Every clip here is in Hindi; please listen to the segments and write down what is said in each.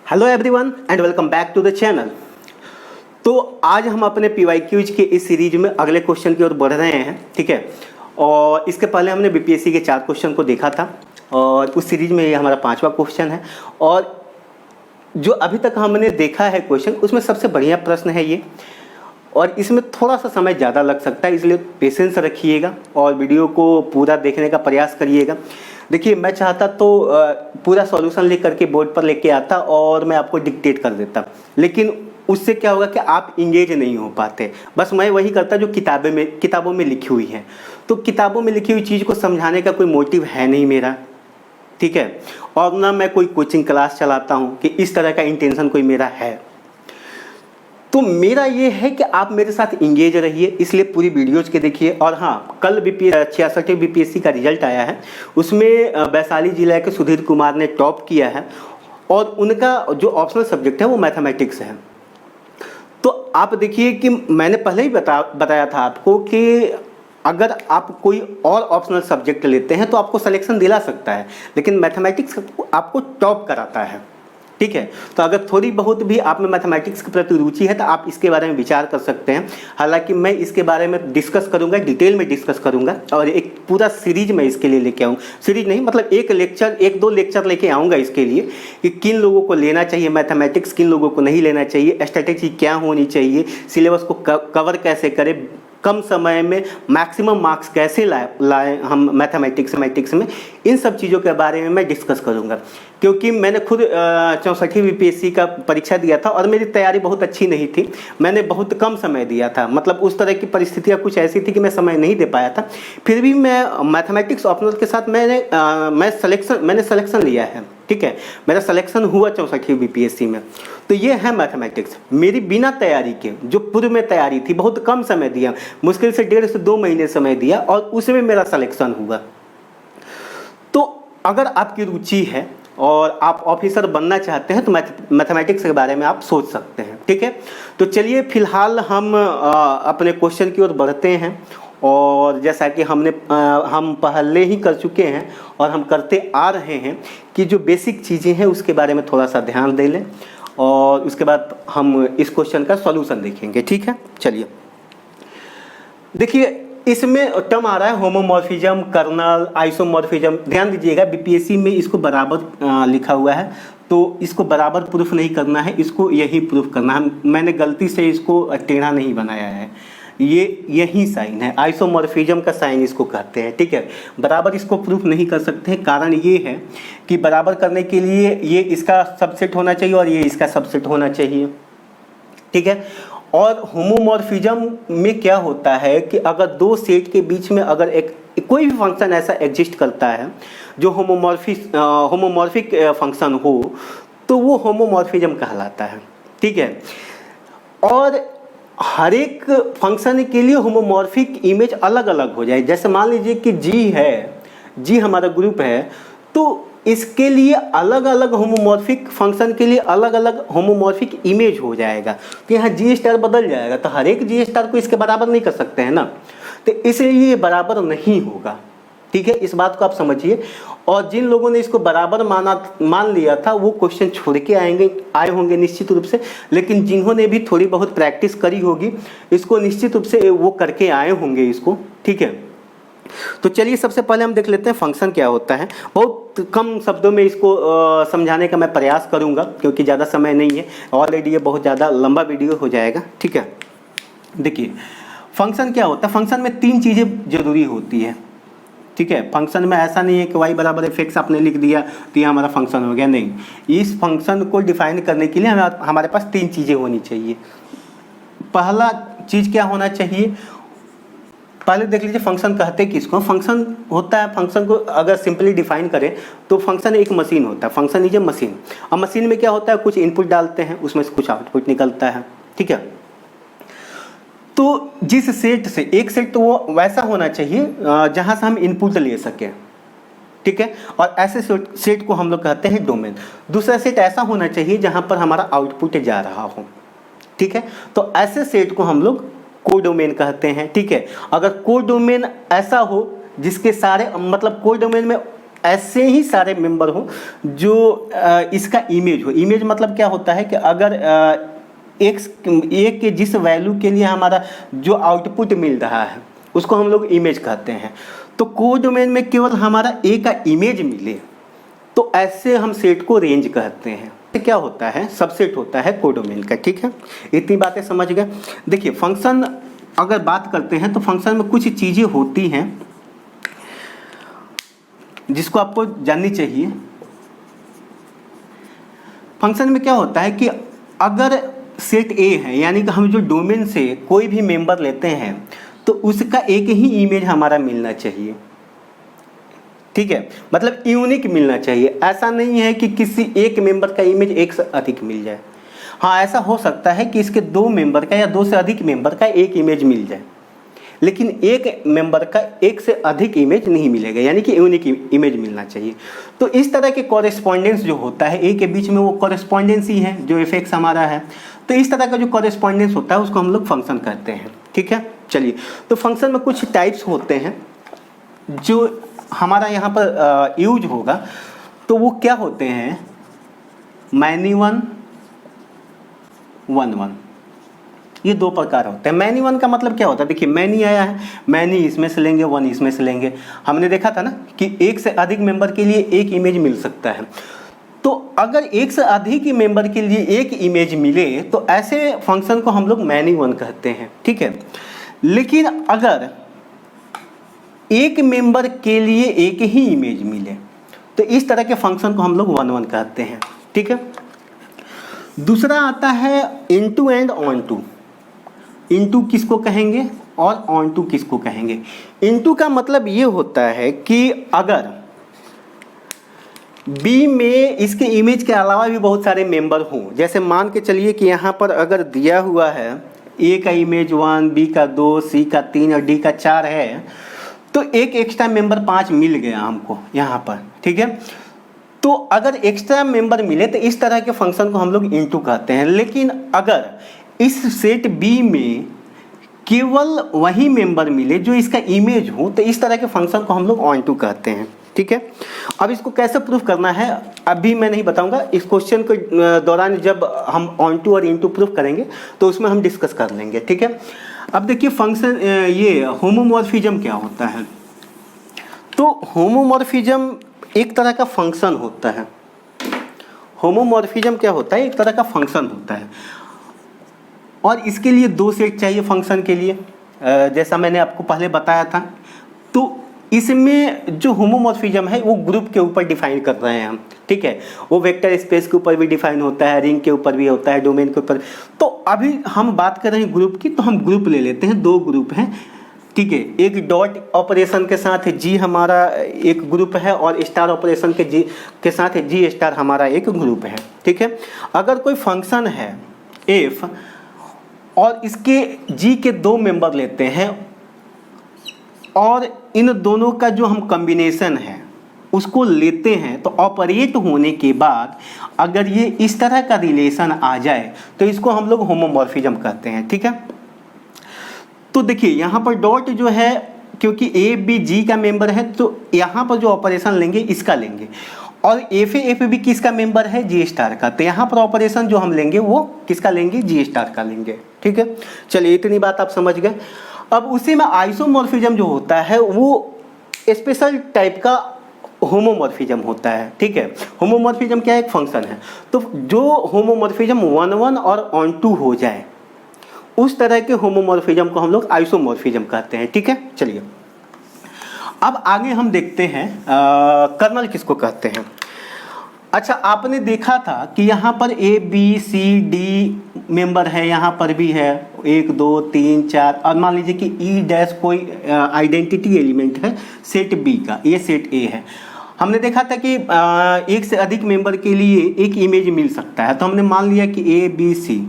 Hello everyone and welcome back to the channel. तो आज हम अपने पीवाईक्यूज के इस सीरीज में अगले क्वेश्चन की ओर बढ़ रहे हैं, ठीक है। और इसके पहले हमने बीपीएससी के 4 क्वेश्चन को देखा था और उस सीरीज में ये हमारा 5वां क्वेश्चन है। और जो अभी तक हमने देखा है क्वेश्चन, उसमें सबसे बढ़िया प्रश्न है ये, और इसमें थोड़ा सा समय ज़्यादा लग सकता है, इसलिए पेशेंस रखिएगा और वीडियो को पूरा देखने का प्रयास करिएगा। देखिए, मैं चाहता तो पूरा सॉल्यूशन लिख करके बोर्ड पर लेके आता और मैं आपको डिक्टेट कर देता, लेकिन उससे क्या होगा कि आप इंगेज नहीं हो पाते। बस मैं वही करता जो किताबों में लिखी हुई है। तो किताबों में लिखी हुई चीज़ को समझाने का कोई मोटिव है नहीं मेरा, ठीक है। और ना मैं कोई कोचिंग क्लास चलाता हूँ कि इस तरह का इंटेंशन कोई मेरा है। तो मेरा ये है कि आप मेरे साथ इंगेज रहिए, इसलिए पूरी वीडियोज़ के देखिए। और हाँ, कल 66 बीपीएससी का रिजल्ट आया है, उसमें वैशाली जिला के सुधीर कुमार ने टॉप किया है और उनका जो ऑप्शनल सब्जेक्ट है वो मैथमेटिक्स है। तो आप देखिए कि मैंने पहले ही बताया था आपको कि अगर आप कोई और ऑप्शनल सब्जेक्ट लेते हैं तो आपको सिलेक्शन दिला सकता है, लेकिन मैथमेटिक्स आपको टॉप कराता है, ठीक है। तो अगर थोड़ी बहुत भी आप में मैथमेटिक्स के प्रति रुचि है तो आप इसके बारे में विचार कर सकते हैं। हालांकि मैं इसके बारे में डिस्कस करूंगा, डिटेल में डिस्कस करूंगा और एक पूरा सीरीज मैं इसके लिए लेके आऊँ। सीरीज नहीं, मतलब एक दो लेक्चर लेके आऊँगा इसके लिए कि किन लोगों को लेना चाहिए मैथमेटिक्स, किन लोगों को नहीं लेना चाहिए, स्ट्रेटेजी क्या होनी चाहिए, सिलेबस को कवर कैसे करें, कम समय में मैक्सिमम मार्क्स कैसे लाएं हम मैथमेटिक्स में। इन सब चीज़ों के बारे में मैं डिस्कस करूंगा, क्योंकि मैंने खुद 64वीं बीपीएससी का परीक्षा दिया था और मेरी तैयारी बहुत अच्छी नहीं थी। मैंने बहुत कम समय दिया था, मतलब उस तरह की परिस्थितियां कुछ ऐसी थी कि मैं समय नहीं दे पाया था। फिर भी मैं मैथमेटिक्स ऑप्शनल के साथ मैंने सिलेक्शन लिया है, ठीक है। मेरा सिलेक्शन हुआ 64वीं बीपीएससी में। तो ये है मैथमेटिक्स। मेरी बिना तैयारी के जो पूर्व में तैयारी थी, बहुत कम समय दिया, मुश्किल से 1.5 से 2 महीने समय दिया और उसमें मेरा सिलेक्शन हुआ। तो अगर आपकी रुचि है और आप ऑफिसर बनना चाहते हैं तो मैथमेटिक्स के बारे में आप सोच सकते हैं, ठीक है। तो चलिए फिलहाल हम अपने क्वेश्चन की ओर बढ़ते हैं। और जैसा कि हम पहले ही कर चुके हैं और हम करते आ रहे हैं कि जो बेसिक चीज़ें हैं उसके बारे में थोड़ा सा ध्यान दे लें और उसके बाद हम इस क्वेश्चन का सॉल्यूशन देखेंगे, ठीक है। चलिए देखिए, इसमें टर्म आ रहा है होमोमॉर्फिज्म, कर्नल, आइसोमॉर्फिज्म। ध्यान दीजिएगा, बीपीएससी में इसको बराबर लिखा हुआ है, तो इसको बराबर प्रूफ नहीं करना है, इसको यही प्रूफ करना है। मैंने गलती से इसको टेढ़ा नहीं बनाया है, ये यही साइन है, आइसोमॉर्फिज्म का साइन इसको कहते हैं, ठीक है। बराबर इसको प्रूफ नहीं कर सकते हैं, कारण ये है कि बराबर करने के लिए ये इसका सबसेट होना चाहिए और ये इसका सबसेट होना चाहिए, ठीक है। और होमोमॉर्फिज्म में क्या होता है कि अगर दो सेट के बीच में अगर कोई भी फंक्शन ऐसा एग्जिस्ट करता है जो होमोमॉर्फिक फंक्शन हो, तो वो होमोमॉर्फिज्म कहलाता है, ठीक है। और हर एक फंक्शन के लिए होमोमॉर्फिक इमेज अलग अलग हो जाए। जैसे मान लीजिए कि जी है, जी हमारा ग्रुप है, तो इसके लिए अलग अलग होमोमॉर्फिक फंक्शन के लिए अलग अलग होमोमॉर्फिक इमेज हो जाएगा। तो यहाँ जी स्टार बदल जाएगा, तो हर एक जी स्टार को इसके बराबर नहीं कर सकते हैं ना, तो इसलिए ये बराबर नहीं होगा, ठीक है। इस बात को आप समझिए। और जिन लोगों ने इसको बराबर मान लिया था वो क्वेश्चन छोड़ के आए होंगे निश्चित रूप से, लेकिन जिन्होंने भी थोड़ी बहुत प्रैक्टिस करी होगी इसको निश्चित रूप से वो करके आए होंगे इसको, ठीक है। तो चलिए सबसे पहले हम देख लेते हैं फंक्शन क्या होता है। बहुत कम शब्दों में इसको समझाने का मैं प्रयास करूंगा, क्योंकि ज़्यादा समय नहीं है, ऑलरेडी ये बहुत ज़्यादा लंबा वीडियो हो जाएगा, ठीक है। देखिए फंक्शन क्या होता है। फंक्शन में 3 चीज़ें जरूरी होती है, ठीक है। फंक्शन में ऐसा नहीं है कि y बराबर f(x) आपने लिख दिया तो ये हमारा फंक्शन हो गया, नहीं। इस फंक्शन को डिफाइन करने के लिए हमारे पास 3 चीज़ें होनी चाहिए। पहला चीज़ क्या होना चाहिए, पहले देख लीजिए फंक्शन कहते किसको। फंक्शन होता है, फंक्शन को अगर सिंपली डिफाइन करें तो फंक्शन एक मशीन होता है। Function is a machine. अब मशीन में क्या होता है, कुछ इनपुट डालते हैं, उसमें से कुछ आउटपुट निकलता है, ठीक है। तो जिस सेट से, एक सेट तो वो वैसा होना चाहिए जहां से हम इनपुट ले सकें, ठीक है। और ऐसे सेट को हम लोग कहते हैं डोमेन। दूसरा सेट ऐसा होना चाहिए जहां पर हमारा आउटपुट जा रहा हो, ठीक है। तो ऐसे सेट को हम लोग कोडोमेन कहते हैं, ठीक है। अगर कोडोमेन ऐसा हो जिसके सारे, मतलब कोडोमेन में ऐसे ही सारे मेंबर हो जो इसका इमेज हो। इमेज मतलब क्या होता है कि अगर एक्स ए के जिस वैल्यू के लिए हमारा जो आउटपुट मिल रहा है उसको हम लोग इमेज कहते हैं। तो कोडोमेन में केवल हमारा ए का इमेज मिले तो ऐसे हम सेट को रेंज कहते हैं। क्या होता है, सबसेट होता है कोडोमेन का। ठीक है, इतनी बातें समझ गए। देखिए फंक्शन अगर बात करते हैं तो फंक्शन में कुछ चीज़ें होती हैं जिसको आपको जाननी चाहिए। फंक्शन में क्या होता है कि अगर सेट ए है यानी कि हम जो डोमेन से कोई भी मेंबर लेते हैं तो उसका एक ही इमेज हमारा मिलना चाहिए। ठीक है, मतलब यूनिक मिलना चाहिए। ऐसा नहीं है कि किसी एक मेंबर का इमेज एक से अधिक मिल जाए। हाँ, ऐसा हो सकता है कि इसके दो मेंबर का या दो से अधिक मेंबर का एक इमेज मिल जाए, लेकिन एक मेंबर का एक से अधिक इमेज नहीं मिलेगा, यानी कि यूनिक इमेज मिलना चाहिए। तो इस तरह के कॉरेस्पॉन्डेंस जो होता है ए के बीच में, वो कॉरेस्पॉन्डेंस ही है जो एफ हमारा है। तो इस तरह का जो कॉरेस्पॉन्डेंस होता है उसको हम लोग फंक्शन कहते हैं। ठीक है, चलिए, तो फंक्शन में कुछ टाइप्स होते हैं जो हमारा यहाँ पर यूज होगा। तो वो क्या होते हैं, मैनी वन, वन वन, ये दो प्रकार होते हैं। मैनी वन का मतलब क्या होता है, देखिए मैनी आया है, मैनी इसमें से लेंगे, वन इसमें से लेंगे। हमने देखा था ना कि एक से अधिक मेंबर के लिए एक इमेज मिल सकता है। तो अगर एक से अधिक मेंबर के लिए एक इमेज मिले तो ऐसे फंक्शन को हम लोग मैनी वन कहते हैं। ठीक है, लेकिन अगर एक मेंबर के लिए एक ही इमेज मिले तो इस तरह के फंक्शन को हम लोग वन वन कहते हैं। ठीक है, दूसरा आता है into and onto. Into किसको कहेंगे और ऑन टू किसको कहेंगे। इनटू का मतलब ये होता है कि अगर बी में इसके इमेज के अलावा भी बहुत सारे मेंबर हों, जैसे मान के चलिए कि यहाँ पर अगर दिया हुआ है ए का इमेज 1, बी का 2, सी का 3 और डी का 4 है, तो एक एक्स्ट्रा मेंबर 5 मिल गया हमको यहाँ पर। ठीक है, तो अगर एक्स्ट्रा मेंबर मिले तो इस तरह के फंक्शन को हम लोग इनटू कहते हैं। लेकिन अगर इस सेट बी में केवल वही मेंबर मिले जो इसका इमेज हो तो इस तरह के फंक्शन को हम लोग ऑन टू कहते हैं। ठीक है, अब इसको कैसे प्रूफ करना है अभी मैं नहीं बताऊंगा, इस क्वेश्चन के दौरान जब हम ऑन टू और इनटू प्रूफ करेंगे तो उसमें हम डिस्कस कर लेंगे। ठीक है, अब देखिए फंक्शन ये होमोमॉर्फिज्म क्या होता है। तो होमोमॉर्फिज्म एक तरह का फंक्शन होता है। होमोमॉर्फिज्म क्या होता है, एक तरह का फंक्शन होता है और इसके लिए दो सेट चाहिए फंक्शन के लिए, जैसा मैंने आपको पहले बताया था। तो इसमें जो होमोमॉर्फिज्म है वो ग्रुप के ऊपर डिफाइन कर रहे हैं हम। ठीक है, वो वेक्टर स्पेस के ऊपर भी डिफाइन होता है, रिंग के ऊपर भी होता है, डोमेन के ऊपर। तो अभी हम बात कर रहे हैं ग्रुप की, तो हम ग्रुप ले लेते हैं। दो ग्रुप हैं। ठीक है, एक डॉट ऑपरेशन के साथ जी हमारा एक ग्रुप है और स्टार ऑपरेशन के साथ जी स्टार हमारा एक ग्रुप है। ठीक है, अगर कोई फंक्शन है एफ और इसके जी के दो मेंबर लेते हैं और इन दोनों का जो हम कॉम्बिनेशन है उसको लेते हैं, तो ऑपरेट होने के बाद अगर ये इस तरह का रिलेशन आ जाए तो इसको हम लोग होमोमॉर्फिज्म कहते हैं। ठीक है, तो देखिए यहाँ पर डॉट जो है, क्योंकि ए बी जी का मेंबर है तो यहाँ पर जो ऑपरेशन लेंगे इसका लेंगे, और एफ भी किसका मेंबर है, जी स्टार का। तो यहाँ पर ऑपरेशन जो हम लेंगे वो किसका लेंगे, जी स्टार का लेंगे। ठीक है, चलिए इतनी बात आप समझ गए। अब उसी में आइसोमॉर्फिज्म जो होता है वो स्पेशल टाइप का होमोमॉर्फिज्म होता है। ठीक है, होमोमॉर्फिज्म क्या है, एक फंक्शन है। तो जो होमोमॉर्फिज्म 1 1 और ऑन 2 हो जाए उस तरह के होमोमॉर्फिज्म को हम लोग आइसोमॉर्फिज्म कहते हैं। ठीक है, चलिए अब आगे हम देखते हैं कर्नल किसको कहते हैं। अच्छा, आपने देखा था कि यहाँ पर A B C D member है, यहाँ पर भी है 1 2 3 4, और मान लीजिए कि ई डैश कोई आइडेंटिटी एलिमेंट है सेट बी का, ये सेट ए है। हमने देखा था कि एक से अधिक मेंबर के लिए एक इमेज मिल सकता है। तो हमने मान लिया कि ए बी सी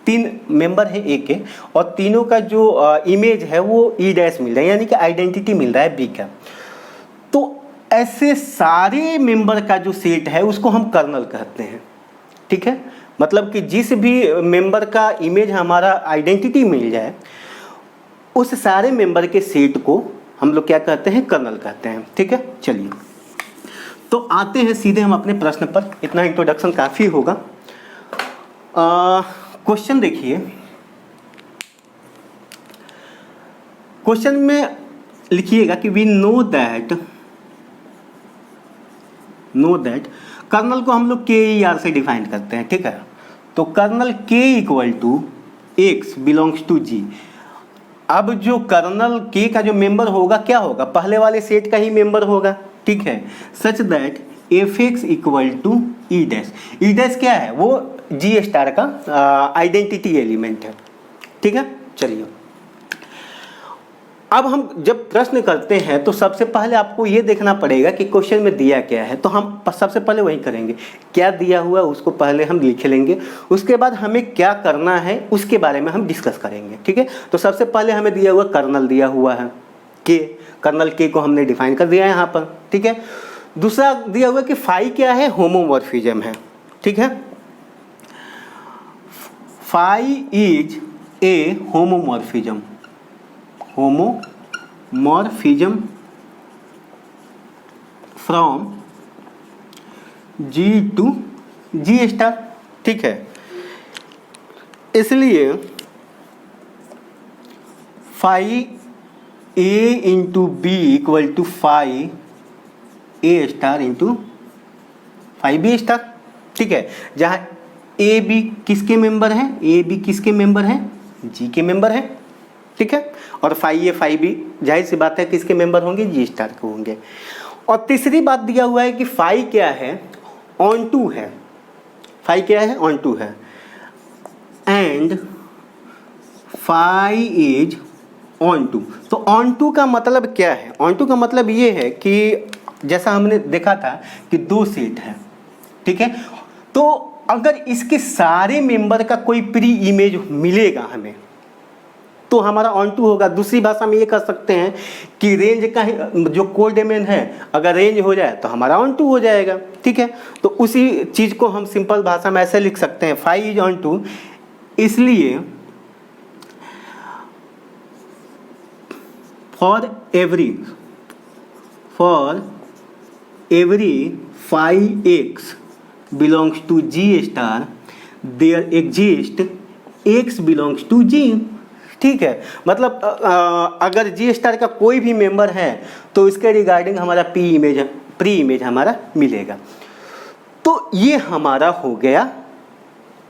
3 मेंबर है ए के और तीनों का जो इमेज है वो ई डैश मिल रहा है, यानी कि आइडेंटिटी मिल रहा है बी का। तो ऐसे सारे मेंबर का जो सेट है उसको हम कर्नल कहते हैं। ठीक है, मतलब कि जिस भी मेंबर का इमेज हमारा आइडेंटिटी मिल जाए उस सारे मेंबर के सेट को हम लोग क्या कहते हैं, कर्नल कहते हैं। ठीक है, चलिए तो आते हैं सीधे हम अपने प्रश्न पर, इतना इंट्रोडक्शन काफ़ी होगा। क्वेश्चन देखिए, क्वेश्चन में लिखिएगा कि वी नो दैट कर्नल को हम लोग के ई आर से डिफाइन करते हैं, ठीक है। तो कर्नल के equal to X belongs to G. अब जो कर्नल के का जो मेंबर होगा क्या होगा, पहले वाले सेट का ही मेंबर होगा, ठीक है। Such that f x equal to e dash. E dash क्या है, वो जी स्टार का आइडेंटिटी एलिमेंट है, ठीक है। चलिए अब हम जब प्रश्न करते हैं तो सबसे पहले आपको ये देखना पड़ेगा कि क्वेश्चन में दिया क्या है। तो हम सबसे पहले वही करेंगे, क्या दिया हुआ है उसको पहले हम लिख लेंगे, उसके बाद हमें क्या करना है उसके बारे में हम डिस्कस करेंगे, ठीक है। तो सबसे पहले हमें दिया हुआ कर्नल दिया हुआ है के, कर्नल के को हमने डिफाइन कर दिया है यहाँ पर, ठीक है। दूसरा दिया हुआ कि फाई क्या है, होमोमॉर्फिज्म है, ठीक है। Phi is a homomorphism, homomorphism from G to G star, ठीक है। इसलिए phi a into b equal to phi a star into phi b star, ठीक है। जहाँ ए बी किसके मेंबर हैं, ए बी किसके मेंबर हैं, जी के मेंबर हैं, ठीक है। और फाई ए फाई बी जाहिर सी बात है किसके मेंबर होंगे, जी स्टार के होंगे। और तीसरी बात दिया हुआ है कि फाई क्या है, ऑन टू है, फाई क्या है, ऑन टू है, and phi is onto. तो ऑन टू का मतलब क्या है, ऑन टू का मतलब ये है कि जैसा हमने देखा था कि दो सेट है, ठीक है। तो अगर इसके सारे मेंबर का कोई प्री इमेज मिलेगा हमें तो हमारा ऑन टू होगा। दूसरी भाषा में ये कर सकते हैं कि रेंज का जो कोडोमेन है अगर रेंज हो जाए तो हमारा ऑन टू हो जाएगा, ठीक है। तो उसी चीज़ को हम सिंपल भाषा में ऐसे लिख सकते हैं, फाई इज ऑन टू, इसलिए for every phi x belongs to G star there exist X belongs to G, ठीक है। मतलब अगर जी स्टार का कोई भी मेंबर है तो इसके रिगार्डिंग हमारा प्री इमेज हमारा मिलेगा। तो ये हमारा हो गया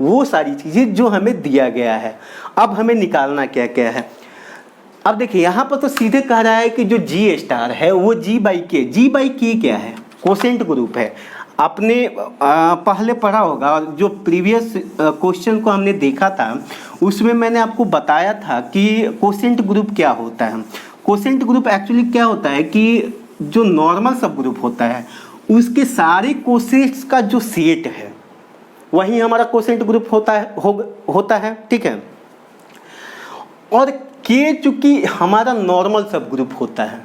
वो सारी चीज़ें जो हमें दिया गया है। अब हमें निकालना क्या क्या है। अब देखिए यहाँ पर तो सीधे कह रहा है कि जो जी स्टार है वो जी बाई के क्या है, कोसेंट ग्रुप है। आपने पहले पढ़ा होगा, जो प्रीवियस क्वेश्चन को हमने देखा था उसमें मैंने आपको बताया था कि कोसेंट ग्रुप क्या होता है। कोसेंट ग्रुप एक्चुअली क्या होता है कि जो नॉर्मल सब ग्रुप होता है उसके सारे कोसेंट्स का जो सेट है वही हमारा कोसेंट ग्रुप होता है, ठीक है। और के चूंकि हमारा नॉर्मल सब ग्रुप होता है,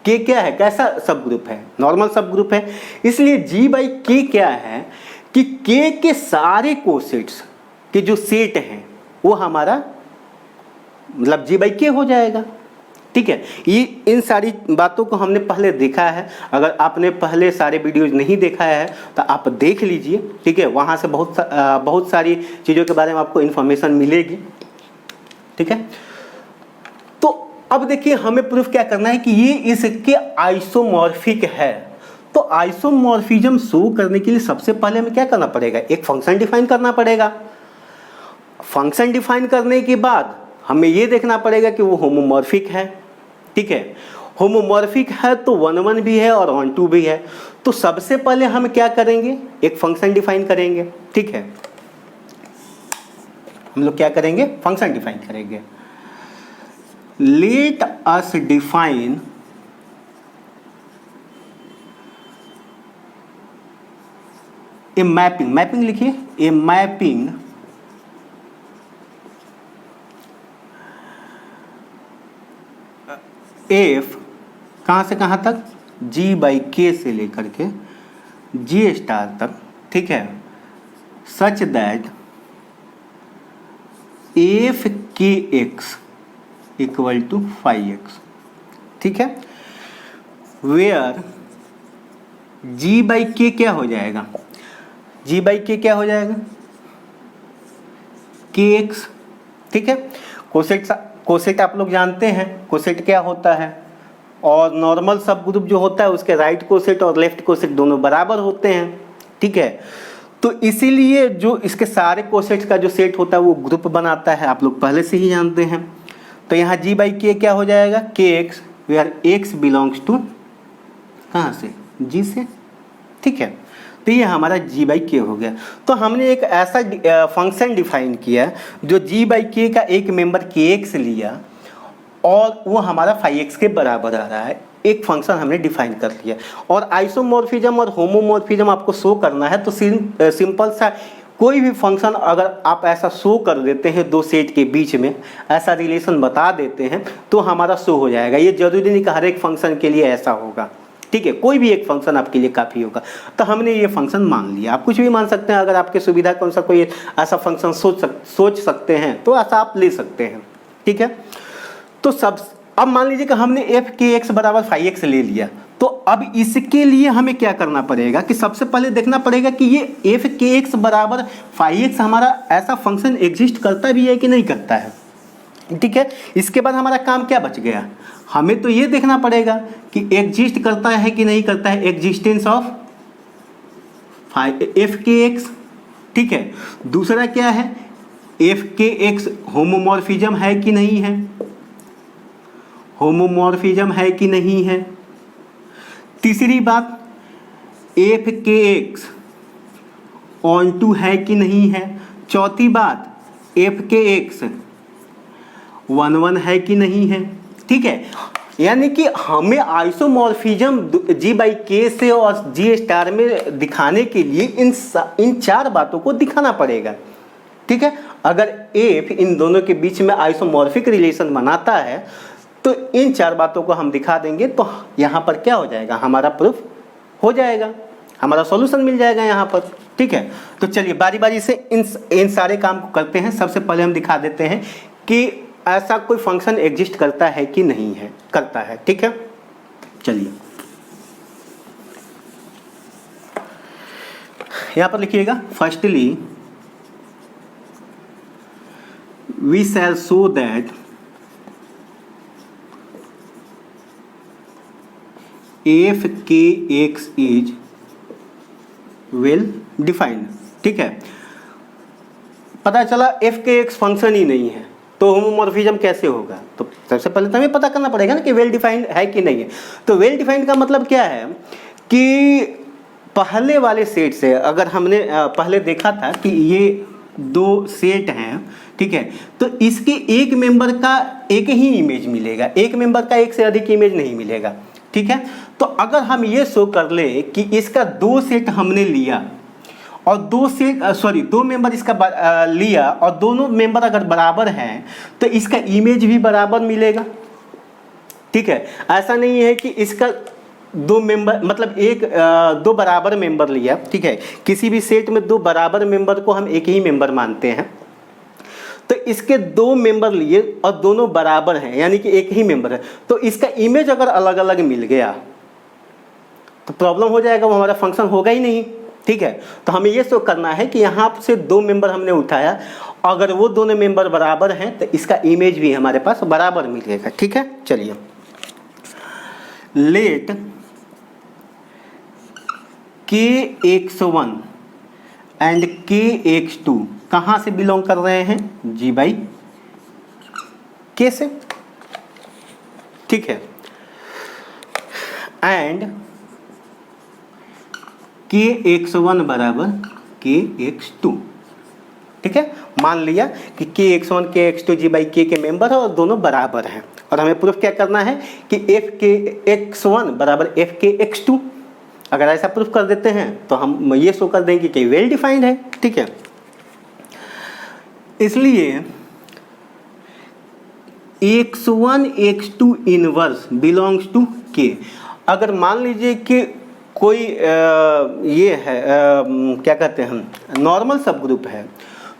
के क्या है, कैसा सब ग्रुप है, नॉर्मल सब ग्रुप है, इसलिए जी बाई के क्या है कि के के सारे कोसेट्स के जो सेट हैं वो हमारा मतलब जी बाई के हो जाएगा, ठीक है। ये इन सारी बातों को हमने पहले देखा है। अगर आपने पहले सारे वीडियोज नहीं देखा है तो आप देख लीजिए, ठीक है। वहाँ से बहुत सारी चीज़ों के बारे में आपको इन्फॉर्मेशन मिलेगी, ठीक है। तो अब देखिए हमें प्रूफ क्या करना है कि ये इसके आइसोमॉर्फिक है। तो आइसोमॉर्फिज्म शो करने के लिए सबसे पहले हमें क्या करना पड़ेगा, एक फंक्शन डिफाइन करना पड़ेगा। फंक्शन डिफाइन करने के बाद हमें ये देखना पड़ेगा कि वो होमोमॉर्फिक है, ठीक है। होमोमॉर्फिक है तो 1 1 भी है और ऑन टू भी है। तो सबसे पहले हम क्या करेंगे, एक फंक्शन डिफाइन करेंगे, ठीक है। हम लोग क्या करेंगे, फंक्शन डिफाइन करेंगे। Let us define a mapping लिखिए, ए मैपिंग एफ कहाँ से कहाँ तक, जी बाई के से लेकर के जी स्टार तक, ठीक है। सच दैट एफ के x equal to phi x, ठीक है। वेयर जी बाई के क्या हो जाएगा, जी बाई के क्या हो जाएगा, के एक्स। ठीक है, कोसेट आप लोग जानते हैं, कोसेट क्या होता है, और नॉर्मल सब ग्रुप जो होता है उसके राइट कोसेट और लेफ्ट कोसेट दोनों बराबर होते हैं। ठीक है, तो इसीलिए जो इसके सारे कोसेट्स का जो सेट होता है वो ग्रुप बनाता है, आप लोग पहले से ही जानते हैं। तो यहाँ जी बाई के क्या हो जाएगा, K x, where x belongs to कहाँ से, जी से। ठीक है, तो ये हमारा जी बाई के हो गया। तो हमने एक ऐसा फंक्शन डिफाइन किया जो जी बाई के का एक मेंबर के एक्स लिया और वो हमारा फाई एक्स के बराबर आ रहा है, एक फंक्शन हमने डिफाइन कर लिया। और आइसोमॉर्फिज्म और होमोमॉर्फिज्म आपको शो करना है तो सिंपल सा कोई भी फंक्शन अगर आप ऐसा शो कर देते हैं दो सेट के बीच में, ऐसा रिलेशन बता देते हैं तो हमारा शो हो जाएगा। ये जरूरी नहीं कि हर एक फंक्शन के लिए ऐसा होगा। ठीक है, कोई भी एक फंक्शन आपके लिए काफ़ी होगा। तो हमने ये फंक्शन मान लिया, आप कुछ भी मान सकते हैं, अगर आपके सुविधा के अनुसार कोई ऐसा फंक्शन सोच सकते हैं तो ऐसा आप ले सकते हैं। ठीक है, तो अब मान लीजिए कि हमने एफ के एक्स बराबर फाई एक्स ले लिया, तो अब इसके लिए हमें क्या करना पड़ेगा कि सबसे पहले देखना पड़ेगा कि ये एफ के एक्स बराबर फाई एक्स हमारा ऐसा फंक्शन एग्जिस्ट करता भी है कि नहीं करता है। ठीक है, इसके बाद हमारा काम क्या बच गया, हमें तो ये देखना पड़ेगा कि एग्जिस्ट करता है कि नहीं करता है, एग्जिस्टेंस ऑफ एफ के एक्स। ठीक है, दूसरा क्या है, एफ के एक्स होमोमॉर्फिज्म है कि नहीं है, होमोमॉर्फिज्म है कि नहीं है। तीसरी बात, एफ के एक्स ऑनटू है कि नहीं है। चौथी बात, एफ के एक्स 1 है कि नहीं है। ठीक है, यानी कि हमें आइसोमॉर्फिज्म जी बाई के से और जी स्टार में दिखाने के लिए इन चार बातों को दिखाना पड़ेगा। ठीक है, अगर एफ इन दोनों के बीच में आइसोमॉर्फिक रिलेशन बनाता है तो इन चार बातों को हम दिखा देंगे तो यहाँ पर क्या हो जाएगा, हमारा प्रूफ हो जाएगा, हमारा सॉल्यूशन मिल जाएगा यहाँ पर। ठीक है, तो चलिए बारी बारी से इन सारे काम को करते हैं। सबसे पहले हम दिखा देते हैं कि ऐसा कोई फंक्शन एग्जिस्ट करता है कि नहीं है, करता है। ठीक है, चलिए यहाँ पर लिखिएगा, firstly we shall show that F के एक्स इज वेल डिफाइंड। ठीक है, पता चला एफ के एक्स फंक्शन ही नहीं है तो होमोमॉर्फिज्म कैसे होगा, तो सबसे पहले तो हमें पता करना पड़ेगा ना कि वेल डिफाइंड है कि नहीं है। तो वेल डिफाइंड का मतलब क्या है कि पहले वाले सेट से, अगर हमने पहले देखा था कि ये दो सेट हैं, ठीक है, तो इसके एक मेंबर का एक ही इमेज मिलेगा, एक मेंबर का एक से अधिक इमेज नहीं मिलेगा। ठीक है, तो अगर हम ये शो कर ले कि इसका दो सेट हमने लिया और दो मेंबर इसका लिया और दोनों मेंबर अगर बराबर हैं तो इसका इमेज भी बराबर मिलेगा। ठीक है, ऐसा नहीं है कि इसका दो मेंबर मतलब दो बराबर मेंबर लिया। ठीक है, किसी भी सेट में दो बराबर मेंबर को हम एक ही मेंबर मानते हैं, तो इसके दो मेंबर लिए और दोनों बराबर हैं यानी कि एक ही मेंबर है, तो इसका इमेज अगर अलग अलग मिल गया तो प्रॉब्लम हो जाएगा, वो हमारा फंक्शन होगा ही नहीं। ठीक है, तो हमें ये शो करना है कि यहाँ से दो मेंबर हमने उठाया, अगर वो दोनों मेंबर बराबर हैं तो इसका इमेज भी हमारे पास बराबर मिलेगा। ठीक है, चलिए लेट के x1 एंड के x2 कहाँ से बिलोंग कर रहे हैं, जी बाई के से। ठीक है, एंड के x1 बराबर के x2। ठीक है, मान लिया कि के x1 के x2 जी बाई के मेंबर है और दोनों बराबर हैं, और हमें प्रूफ क्या करना है कि एफ के x1 बराबर एफ के x2। अगर ऐसा प्रूफ कर देते हैं तो हम ये शो कर देंगे कि वेल डिफाइंड है। ठीक है, इसलिए x1 x2 inverse belongs to के। अगर मान लीजिए कि कोई ये है क्या कहते हैं नॉर्मल सब ग्रुप है,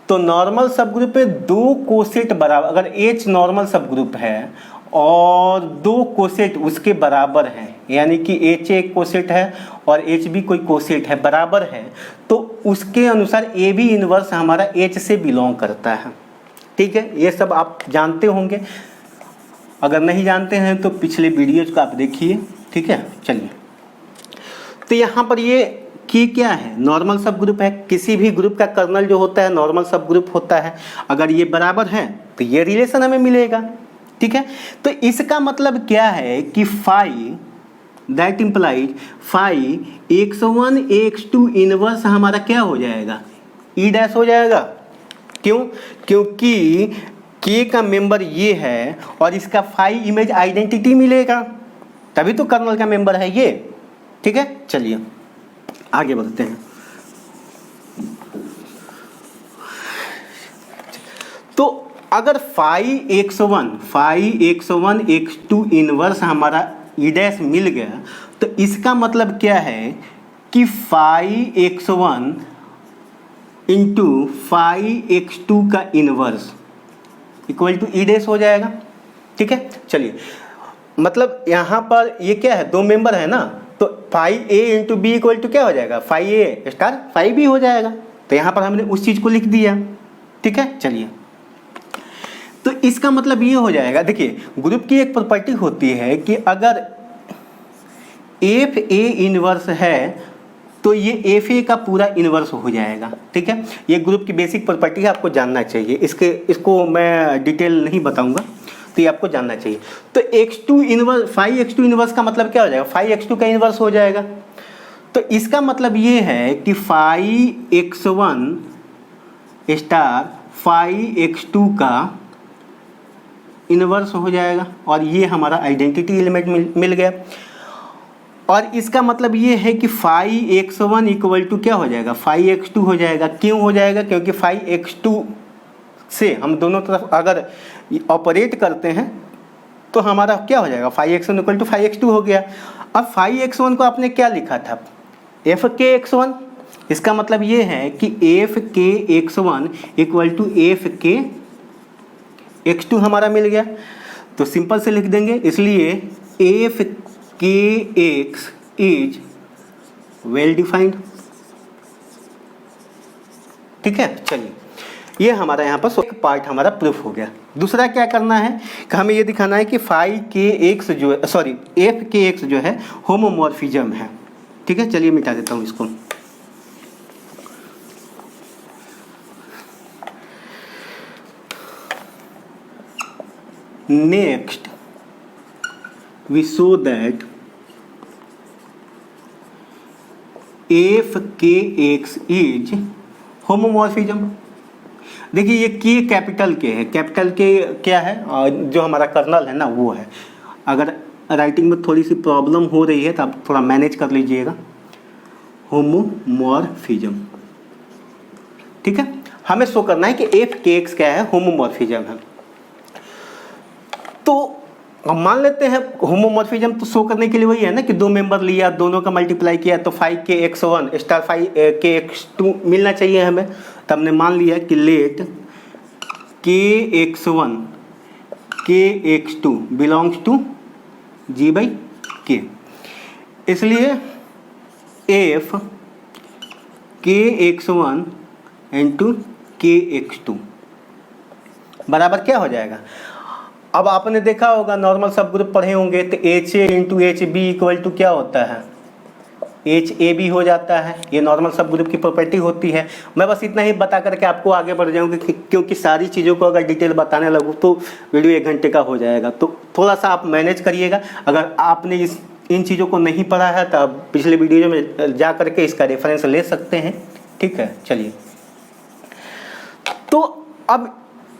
तो नॉर्मल सब ग्रुप में दो कोसेट बराबर, अगर H नॉर्मल सब ग्रुप है और दो कोसेट उसके बराबर हैं, यानी कि एच एक कोसेट है और एच बी कोई कोसेट है, बराबर है, तो उसके अनुसार ए बी इनवर्स हमारा एच से बिलोंग करता है। ठीक है, ये सब आप जानते होंगे, अगर नहीं जानते हैं तो पिछले वीडियोज को आप देखिए। ठीक है, चलिए, तो यहाँ पर ये की क्या है, नॉर्मल सब ग्रुप है। किसी भी ग्रुप का कर्नल जो होता है नॉर्मल सब ग्रुप होता है। अगर ये बराबर है तो ये रिलेशन हमें मिलेगा। ठीक है, तो इसका मतलब क्या है कि phi that implies phi x1 x2 inverse हमारा क्या हो जाएगा, ई डैश हो जाएगा। क्यों? क्योंकि के का मेंबर ये है और इसका फाई इमेज आइडेंटिटी मिलेगा, तभी तो कर्नल का मेंबर है ये। ठीक है, चलिए आगे बढ़ते हैं। तो अगर फाई x1 x2 इनवर्स हमारा ई डैश मिल गया तो इसका मतलब क्या है कि phi x1 into phi x2 का inverse equal to e dash हो जाएगा। ठीक है, चलिए, मतलब यहाँ पर ये क्या है, दो मेंबर है ना, तो phi a into b equal to क्या हो जाएगा, phi a star phi b हो जाएगा। तो यहाँ पर हमने उस चीज़ को लिख दिया। ठीक है, चलिए, तो इसका मतलब ये हो जाएगा, देखिए ग्रुप की एक प्रॉपर्टी होती है कि अगर एफ ए इनवर्स है तो ये एफ ए का पूरा इनवर्स हो जाएगा। ठीक है, ये ग्रुप की बेसिक प्रॉपर्टी है, आपको जानना चाहिए। इसको मैं डिटेल नहीं बताऊंगा, तो ये आपको जानना चाहिए। तो x2 inverse phi x2 inverse का मतलब क्या हो जाएगा, फाई x2 का इनवर्स हो जाएगा। तो इसका मतलब ये है कि phi x1 star phi x2 का इनवर्स हो जाएगा और ये हमारा आइडेंटिटी एलिमेंट मिल गया। और इसका मतलब ये है कि फाई x1 इक्वल टू क्या हो जाएगा, फाई x2 हो जाएगा। क्यों हो जाएगा? क्योंकि फाई x2 से हम दोनों तरफ अगर ऑपरेट करते हैं तो हमारा क्या हो जाएगा, phi x1 equal to phi x2 हो गया। अब फाई x1 को आपने क्या लिखा था, एफ के x1। इसका मतलब ये है कि एफ के x1 इक्वल टू एफ के x2 हमारा मिल गया। तो सिंपल से लिख देंगे, इसलिए एफ के एक्स इज वेल डिफाइंड। ठीक है, चलिए, ये हमारा यहाँ पर एक पार्ट हमारा प्रूफ हो गया। दूसरा क्या करना है कि हमें ये दिखाना है कि फाई के एक्स जो है, सॉरी एफ के एक्स जो है होमोमॉर्फिज्म है। ठीक है, चलिए मिटा देता हूँ इसको। Next we show that F के एक्स इज होमोमॉर्फिज्म। देखिए ये के कैपिटल के है, कैपिटल के क्या है, जो हमारा कर्नल है ना वो है। अगर राइटिंग में थोड़ी सी प्रॉब्लम हो रही है तो आप थोड़ा मैनेज कर लीजिएगा। होमोमॉर्फिज्म, ठीक है, हमें शो करना है कि एफ के एक्स क्या है, होमोमॉर्फिज्म है। तो हम मान लेते हैं होमोमॉर्फिज्म तो शो करने के लिए वही है ना कि दो मेंबर लिया, दोनों का मल्टीप्लाई किया तो फाई के x1 स्टार फाई के x2 मिलना चाहिए हमें। तो हमने मान लिया कि लेट के x1 के x2 belongs to G by के, इसलिए एफ के x1 इंटू के x2 बराबर क्या हो जाएगा। अब आपने देखा होगा, नॉर्मल सब ग्रुप पढ़े होंगे, तो H a into H b equal to क्या होता है, एच ए बी हो जाता है। ये नॉर्मल सब ग्रुप की प्रॉपर्टी होती है। मैं बस इतना ही बता करके आपको आगे बढ़ जाऊंगी क्योंकि सारी चीज़ों को अगर डिटेल बताने लगूँ तो वीडियो 1 घंटे का हो जाएगा। तो थोड़ा सा आप मैनेज करिएगा। अगर आपने इन चीज़ों को नहीं पढ़ा है तो आप पिछले वीडियो में जा करके इसका रेफरेंस ले सकते हैं। ठीक है, चलिए, तो अब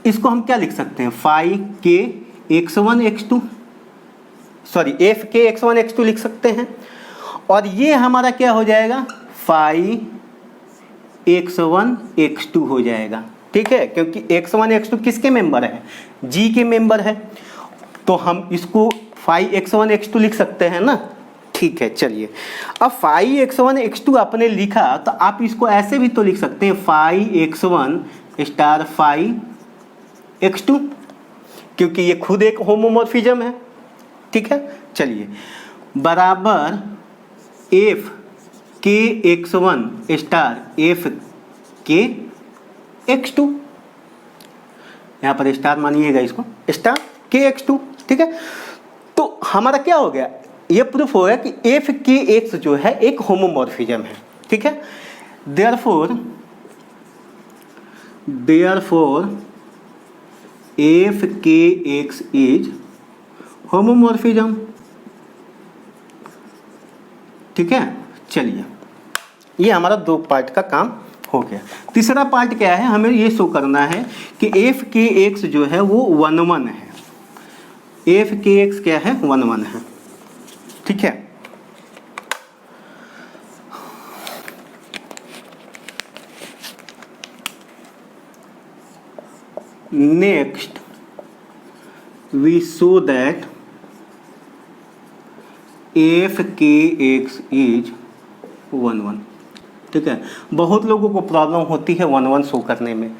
इसको हम क्या लिख सकते हैं, फाई के x1 x2, सॉरी एफ के x1 x2 लिख सकते हैं। और ये हमारा क्या हो जाएगा, फाई x1 x2 हो जाएगा। ठीक है, क्योंकि x1 x2 किसके मेंबर है, जी के मेंबर है, तो हम इसको फाई x1 x2 लिख सकते हैं ना। ठीक है, चलिए, अब फाई x1 x2 आपने लिखा तो आप इसको ऐसे भी तो लिख सकते हैं, phi x1 star phi x2, क्योंकि ये खुद एक होमोमॉर्फिज्म है। ठीक है, चलिए, बराबर एफ के x1 स्टार एफ के x2, यहाँ पर स्टार मानिएगा इसको, स्टार के x2। ठीक है, तो हमारा क्या हो गया, ये प्रूफ हो गया कि एफ के एक्स जो है एक होमोमॉर्फिज्म है। ठीक है, देयरफॉर एफ के एक्स इज होमोमॉर्फिज्म। ठीक है, चलिए, ये हमारा 2 पार्ट का काम हो गया। तीसरा पार्ट क्या है, हमें ये शो करना है कि एफ के एक्स जो है वो 1 1 है। एफ के एक्स क्या है, 1 1 है। ठीक है, next we show that F के एक्स इज 1 1। ठीक है, बहुत लोगों को प्रॉब्लम होती है 1 1 शो करने में।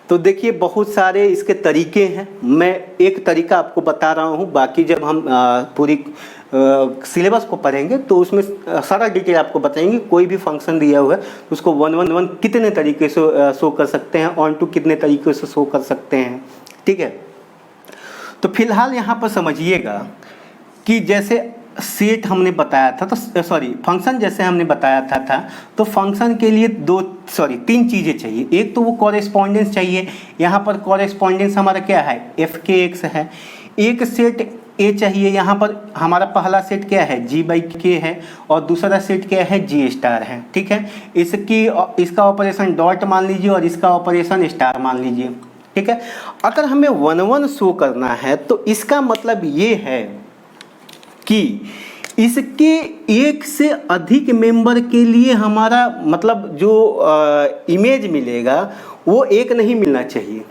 तो देखिए, बहुत सारे इसके तरीके हैं, मैं एक तरीका आपको बता रहा हूँ, बाकी जब हम पूरी सिलेबस को पढ़ेंगे तो उसमें सारा डिटेल आपको बताएंगे। कोई भी फंक्शन दिया हुआ है तो उसको 1 1 1 कितने तरीके से शो कर सकते हैं, ऑन टू कितने तरीके से शो कर सकते हैं। ठीक है, तो फिलहाल यहाँ पर समझिएगा कि जैसे सेट हमने बताया था, तो फंक्शन जैसे हमने बताया था तो फंक्शन के लिए 3 चीज़ें चाहिए। एक तो वो कॉरेस्पॉन्डेंस चाहिए, यहाँ पर कॉरेस्पॉन्डेंस हमारा क्या है, एफ के एक्स है। एक सेट ए चाहिए, यहाँ पर हमारा पहला सेट क्या है, जी बाई के है, और दूसरा सेट क्या है, जी स्टार है। ठीक है, इसका ऑपरेशन डॉट मान लीजिए और इसका ऑपरेशन स्टार मान लीजिए। ठीक है, अगर हमें 1 1 शो करना है तो इसका मतलब ये है कि इसके एक से अधिक मेंबर के लिए हमारा मतलब जो इमेज मिलेगा वो एक नहीं मिलना चाहिए।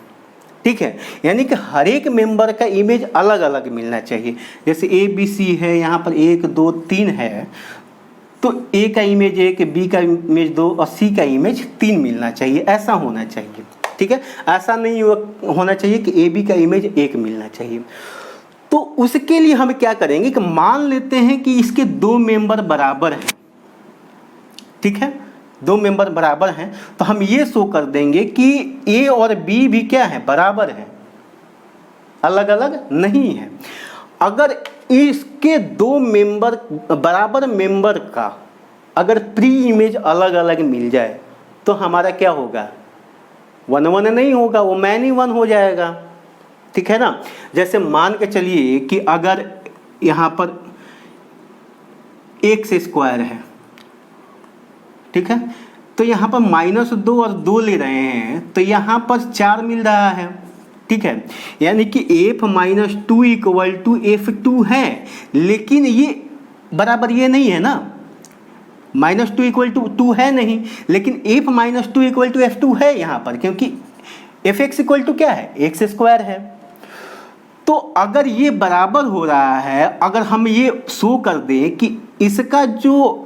ठीक है, यानी कि हर एक मेंबर का इमेज अलग अलग मिलना चाहिए। जैसे ए बी सी है, यहाँ पर 1 2 3 है, तो ए का इमेज 1, बी का इमेज 2 और सी का इमेज 3 मिलना चाहिए, ऐसा होना चाहिए। ठीक है, ऐसा नहीं होना चाहिए कि ए बी का इमेज 1 मिलना चाहिए। तो उसके लिए हम क्या करेंगे कि मान लेते हैं कि इसके 2 मेंबर बराबर हैं। ठीक है, 2 मेंबर बराबर हैं, तो हम ये शो कर देंगे कि ए और बी भी क्या है, बराबर है, अलग अलग नहीं है। अगर इसके 2 मेंबर बराबर मेंबर का अगर प्री इमेज अलग अलग मिल जाए तो हमारा क्या होगा, 1 1 नहीं होगा, वो मैनी 1 हो जाएगा। ठीक है ना, जैसे मान के चलिए कि अगर यहाँ पर एक्स स्क्वायर है, ठीक है, तो यहाँ पर -2 और 2 ले रहे हैं, तो यहाँ पर 4 मिल रहा है। ठीक है, यानी कि f - 2 = f2 है, लेकिन ये बराबर ये नहीं है ना, -2 = 2 है नहीं, लेकिन f - 2 = f2 है यहाँ पर, क्योंकि fx = क्या है, एक्स स्क्वायर है। तो अगर ये बराबर हो रहा है, अगर हम ये शो कर दें कि इसका जो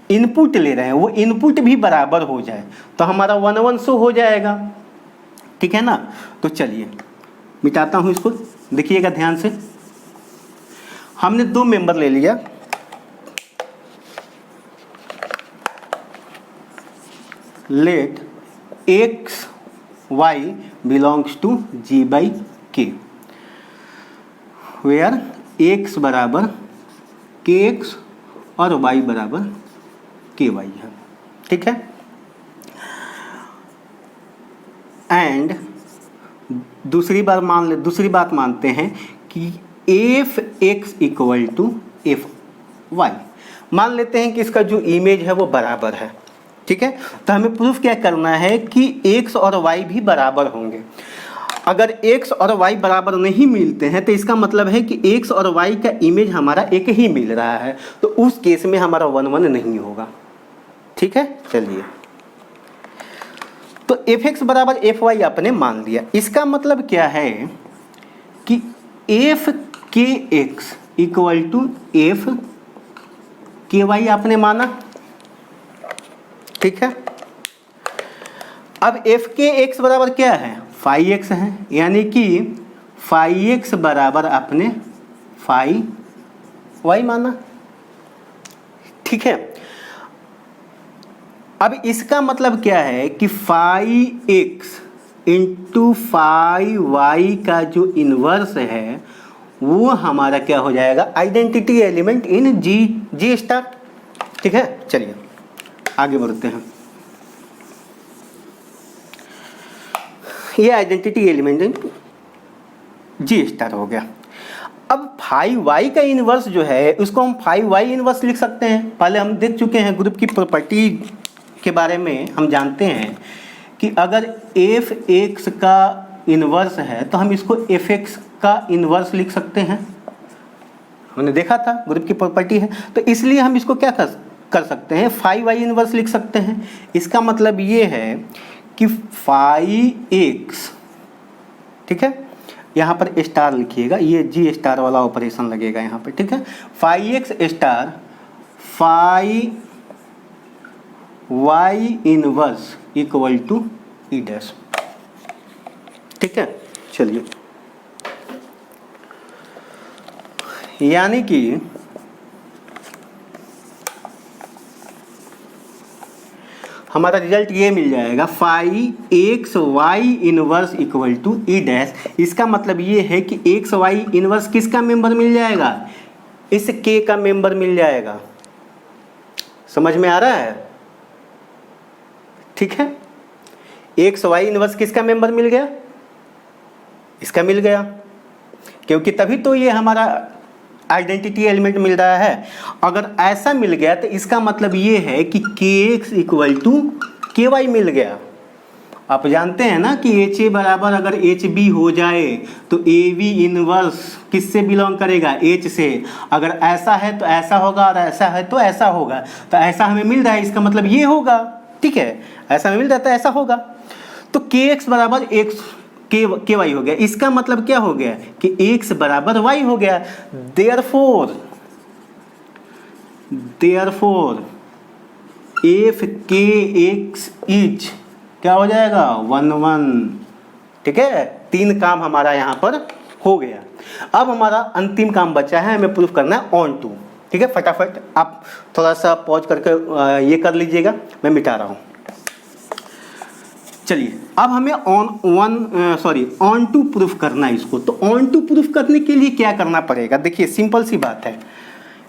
इनपुट ले रहे हैं वो इनपुट भी बराबर हो जाए तो हमारा 1 1 शो हो जाएगा। ठीक है ना, तो चलिए मिटाता हूँ इसको, देखिएगा ध्यान से। हमने 2 मेंबर ले लिया, let x y belongs to g by k, where x बराबर kx और y बराबर ky है। ठीक है, एंड दूसरी बात मानते हैं कि f x equal to f y, मान लेते हैं कि इसका जो इमेज है वो बराबर है। ठीक है, तो हमें प्रूफ क्या करना है कि x और y भी बराबर होंगे। अगर x और y बराबर नहीं मिलते हैं तो इसका मतलब है कि x और y का इमेज हमारा एक ही मिल रहा है, तो उस केस में हमारा 1 1 नहीं होगा। ठीक है, चलिए, तो fx बराबर fy आपने मान लिया। इसका मतलब क्या है कि f के x इक्वल टू f के y आपने माना। ठीक है, अब f के x बराबर क्या है, फाई x है, यानी कि फाई एक्स बराबर आपने फाई वाई माना, ठीक है। अब इसका मतलब क्या है कि phi x into phi y का जो इन्वर्स है वो हमारा क्या हो जाएगा, identity element in G star, ठीक है। चलिए आगे बढ़ते हैं। ये identity element in G star हो गया। अब फाई वाई का इन्वर्स जो है उसको हम फाई वाई इन्वर्स लिख सकते हैं। पहले हम देख चुके हैं ग्रुप की प्रॉपर्टी के बारे में, हम जानते हैं कि अगर एफ एक्स का इन्वर्स है तो हम इसको एफ एक्स का इन्वर्स लिख सकते हैं, हमने देखा था ग्रुप की प्रॉपर्टी है। तो इसलिए हम इसको क्या कर सकते हैं, फाई वाई इन्वर्स लिख सकते हैं। इसका मतलब ये है कि फाई एक्स, ठीक है, यहाँ पर स्टार लिखिएगा, ये जी स्टार वाला ऑपरेशन लगेगा यहाँ पे, ठीक है। Phi x star phi y inverse equal to e dash, ठीक है। चलिए, यानी कि हमारा रिजल्ट ये मिल जाएगा phi x y inverse equal to e dash. इसका मतलब ये है कि एक्स वाई इनवर्स किसका मेंबर मिल जाएगा, इस के का मेंबर मिल जाएगा। समझ में आ रहा है, ठीक है। एक्स वाई इनवर्स किसका मेंबर मिल गया, इसका मिल गया, क्योंकि तभी तो ये हमारा आइडेंटिटी एलिमेंट मिल रहा है। अगर ऐसा मिल गया तो इसका मतलब ये है कि के एक्स इक्वल टू के वाई मिल गया। आप जानते हैं ना कि एच ए बराबर अगर एच बी हो जाए तो ए वी इनवर्स किससे बिलोंग करेगा, एच से। अगर ऐसा है तो ऐसा होगा और ऐसा है तो ऐसा होगा। तो ऐसा हमें मिल रहा है, इसका मतलब ये होगा, ठीक है। ऐसा हमें मिल रहा है तो ऐसा होगा। तो के एक्स बराबर एक्स के वाई हो गया। इसका मतलब क्या हो गया कि x बराबर y हो गया। देयरफॉर एफ के एक्स इज क्या हो जाएगा, 1 1, ठीक है। 3 काम हमारा यहाँ पर हो गया। अब हमारा अंतिम काम बचा है, हमें प्रूफ करना है ऑन टू, ठीक है। फटाफट आप थोड़ा सा पॉज करके ये कर लीजिएगा, मैं मिटा रहा हूँ। चलिए, अब हमें ऑन टू प्रूफ करना है इसको। तो ऑन टू प्रूफ करने के लिए क्या करना पड़ेगा, देखिए सिंपल सी बात है।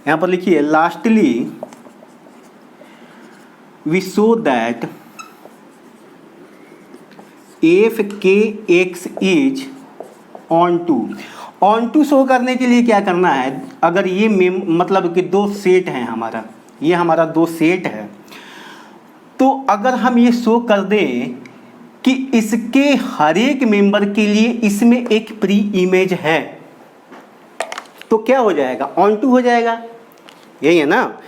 यहाँ पर लिखिए lastly we show that F के x is onto. Onto show करने के लिए क्या करना है, अगर ये मतलब कि 2 सेट हैं हमारा, ये हमारा 2 सेट है, तो अगर हम ये शो कर दें कि इसके हर एक मेंबर के लिए इसमें एक प्री इमेज है, तो क्या हो जाएगा, ऑन टू हो जाएगा। यही है ना।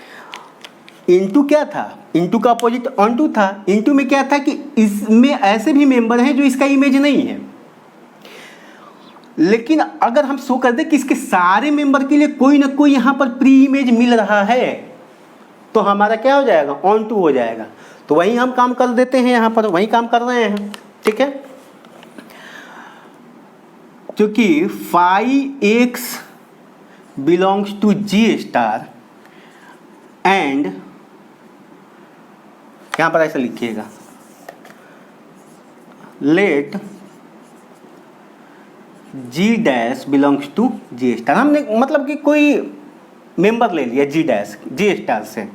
इनटू क्या था, इनटू का अपोजिट ऑन टू था। इनटू में क्या था कि इसमें ऐसे भी मेंबर हैं जो इसका इमेज नहीं है। लेकिन अगर हम शो कर दें कि इसके सारे मेंबर के लिए कोई ना कोई यहाँ पर प्री इमेज मिल रहा है, तो हमारा क्या हो जाएगा, ऑन टू हो जाएगा। तो वही हम काम कर देते हैं, यहाँ पर वही काम कर रहे हैं, ठीक है। क्योंकि phi x belongs to G star and, यहाँ पर ऐसा लिखिएगा, let g dash belongs to G star. हमने मतलब कि कोई मेंबर ले लिया जी डैश जी स्टार से,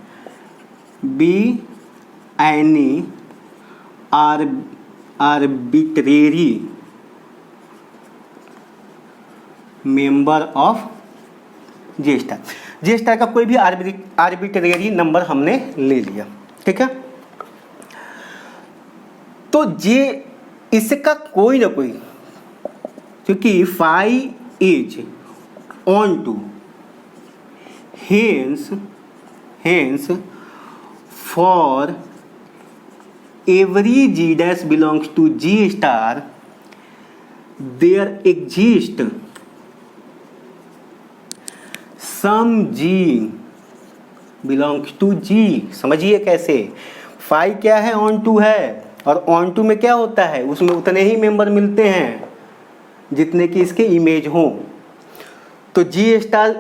be any arbitrary member of J star. J star का कोई भी आर्बिट्रेरी नंबर हमने ले लिया, ठीक है। तो जे इसका कोई ना कोई, क्योंकि phi is onto, hence for every g dash belongs to g star there exists some g belongs to g। समझिए कैसे, फाई क्या है, ऑन टू है, और ऑन टू में क्या होता है, उसमें उतने ही मेंबर मिलते हैं जितने की इसके इमेज हों। तो जी स्टार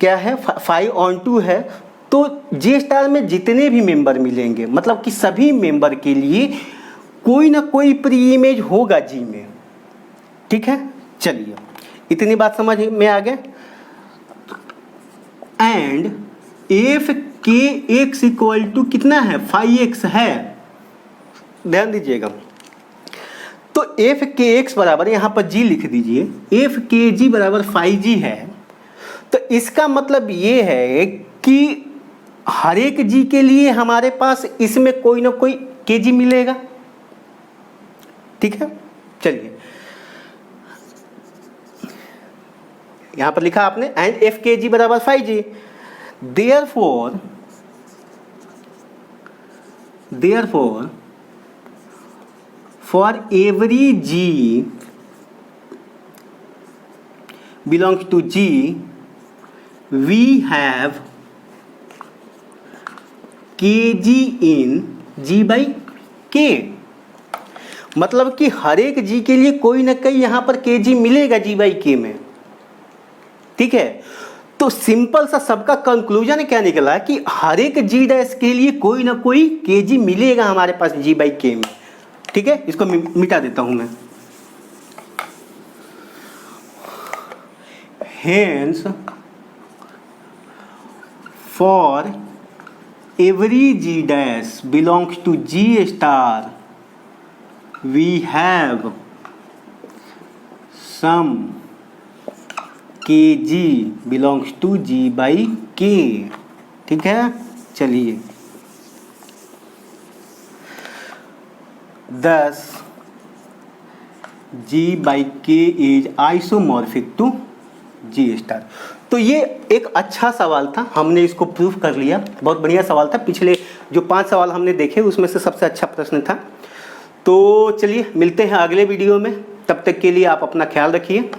क्या है, 5/2 है, तो जी स्टार में जितने भी मेंबर मिलेंगे, मतलब कि सभी मेंबर के लिए कोई ना कोई प्री इमेज होगा जी में। ठीक है, चलिए इतनी बात समझ में आ गए। एंड एफ के एक्स इक्वल टू कितना है, 5x है, ध्यान दीजिएगा। तो एफ के एक्स बराबर, यहां पर जी लिख दीजिए, एफ के जी बराबर 5g है। तो इसका मतलब ये है कि हर एक जी के लिए हमारे पास इसमें कोई ना कोई के जी मिलेगा। ठीक है, चलिए यहां पर लिखा आपने एंड एफ के जी बराबर 5g, therefore for every g belongs to G we have K g in ji by के। मतलब कि हर एक जी के लिए कोई ना कोई यहां पर के जी मिलेगा जी बाई के में। ठीक है, तो सिंपल सा सबका कंक्लूजन क्या निकला कि हर एक जी डैश के लिए कोई ना कोई के जी मिलेगा हमारे पास जी बाई के में। ठीक है, इसको मिटा देता हूं मैं। Hence for every g dash belongs to G star we have some K g belongs to G by K. ठीक है, चलिए 10 G by K is isomorphic to G star. तो ये एक अच्छा सवाल था, हमने इसको प्रूफ कर लिया, बहुत बढ़िया सवाल था। पिछले जो 5 सवाल हमने देखे उसमें से सबसे अच्छा प्रश्न था। तो चलिए मिलते हैं अगले वीडियो में, तब तक के लिए आप अपना ख्याल रखिए।